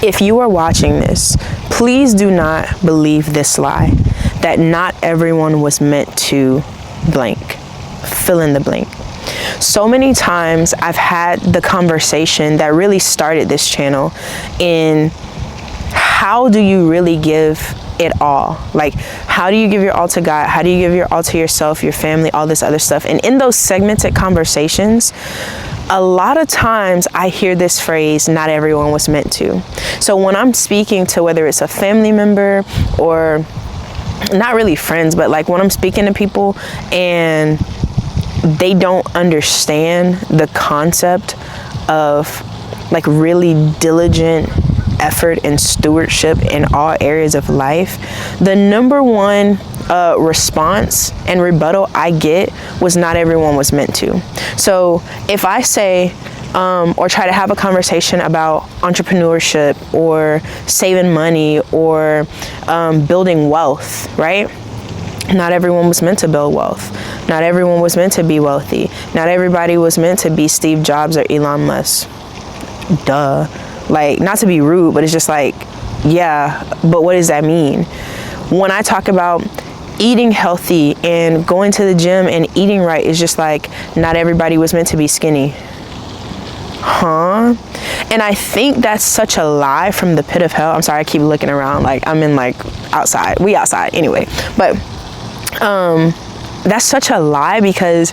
If you are watching this, please do not believe this lie that not everyone was meant to blank, fill in the blank. So many times I've had the conversation that really started this channel in how do you really give it all? Like, how do you give your all to God? How do you give your all to yourself, your family, all this other stuff? And in those segmented conversations, a lot of times I hear this phrase, not everyone was meant to. So when I'm speaking to, whether it's a family member or not really friends, but like when I'm speaking to people and they don't understand the concept of like really diligent effort and stewardship in all areas of life, the number one response and rebuttal I get was not everyone was meant to. So if I say or try to have a conversation about entrepreneurship or saving money or building wealth, right? Not everyone was meant to build wealth. Not everyone was meant to be wealthy. Not everybody was meant to be Steve Jobs or Elon Musk. Duh. Like, not to be rude, but it's just like, yeah, but what does that mean? When I talk about eating healthy and going to the gym and eating right, it's just like, not everybody was meant to be skinny. Huh? And I think that's such a lie from the pit of hell. I'm sorry, I keep looking around like I'm in like outside. We outside anyway. But that's such a lie, because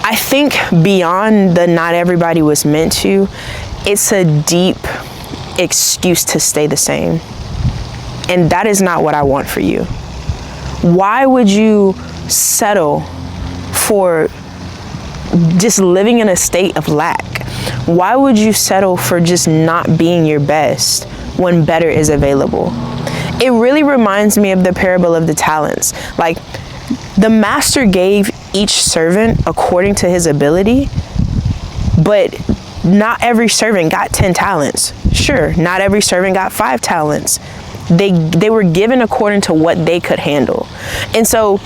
I think beyond the not everybody was meant to, it's a deep excuse to stay the same. And that is not what I want for you. Why would you settle for just living in a state of lack? Why would you settle for just not being your best when better is available? It really reminds me of the parable of the talents. Like, the master gave each servant according to his ability, but not every servant got 10 talents. Sure, not every servant got 5 talents. They were given according to what they could handle. And so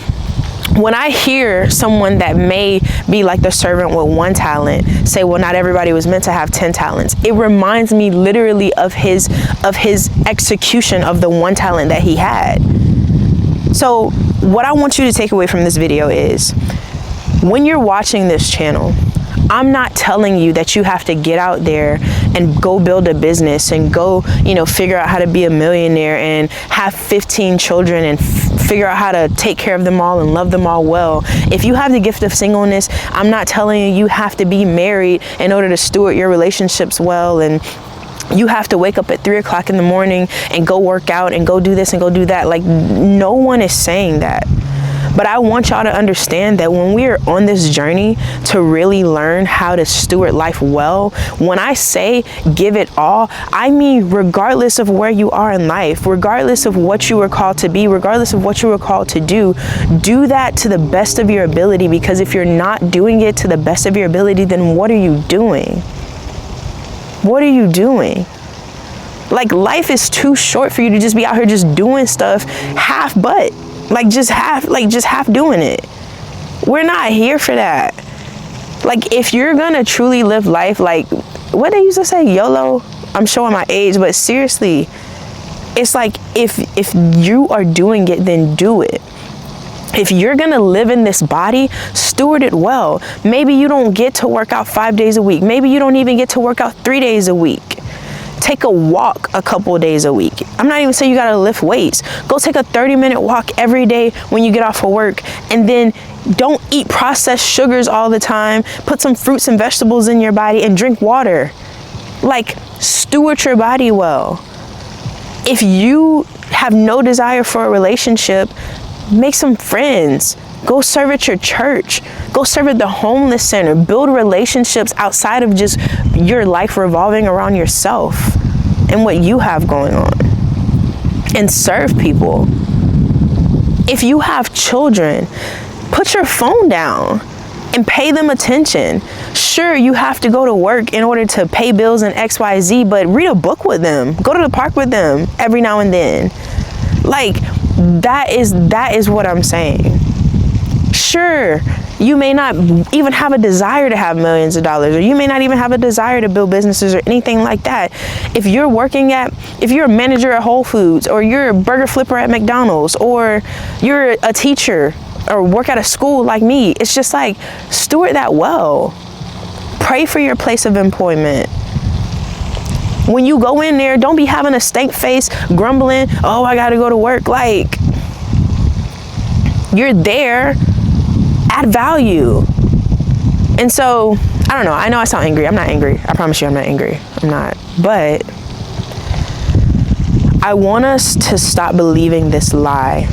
when I hear someone that may be like the servant with 1 talent say, well, not everybody was meant to have 10 talents, it reminds me literally of his execution of the 1 talent that he had. So what I want you to take away from this video is, when you're watching this channel, I'm not telling you that you have to get out there and go build a business and go, figure out how to be a millionaire and have 15 children and figure out how to take care of them all and love them all well. If you have the gift of singleness, I'm not telling you you have to be married in order to steward your relationships well, and you have to wake up at 3 o'clock in the morning and go work out and go do this and go do that. Like, no one is saying that. But I want y'all to understand that when we are on this journey to really learn how to steward life well, when I say give it all, I mean regardless of where you are in life, regardless of what you were called to be, regardless of what you were called to do that to the best of your ability. Because if you're not doing it to the best of your ability, then what are you doing? What are you doing? Like, life is too short for you to just be out here just doing stuff half butt. Just half doing it. We're not here for that. Like, if you're gonna truly live life, like, what they used to say, YOLO, I'm showing my age, but seriously, it's like, if you are doing it, then do it. If you're gonna live in this body, steward it well. Maybe you don't get to work out 5 days a week. Maybe you don't even get to work out 3 days a week. Take a walk a couple of days a week. I'm not even saying you gotta lift weights. Go take a 30-minute walk every day when you get off of work, and then don't eat processed sugars all the time. Put some fruits and vegetables in your body and drink water. Like, steward your body well. If you have no desire for a relationship, make some friends. Go serve at your church. Go serve at the homeless center. Build relationships outside of just your life revolving around yourself and what you have going on. And serve people. If you have children, put your phone down and pay them attention. Sure, you have to go to work in order to pay bills and XYZ, but read a book with them. Go to the park with them every now and then. Like, that is what I'm saying. Sure, you may not even have a desire to have millions of dollars, or you may not even have a desire to build businesses or anything like that. If you're a manager at Whole Foods, or you're a burger flipper at McDonald's, or you're a teacher or work at a school like me, it's just like, steward that well. Pray for your place of employment. When you go in there, don't be having a stank face, grumbling, oh, I gotta go to work. Like, you're there, add value. And so, I don't know. I know I sound angry. I'm not angry. I promise you I'm not angry. I'm not. But I want us to stop believing this lie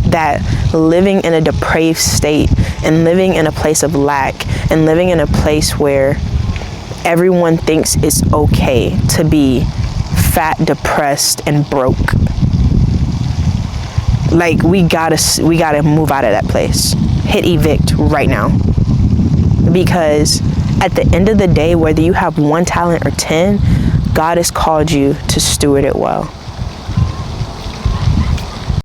that living in a depraved state and living in a place of lack and living in a place where everyone thinks it's okay to be fat, depressed, and broke. Like, we gotta move out of that place. Hit evict right now. Because at the end of the day, whether you have 1 talent or 10, God has called you to steward it well.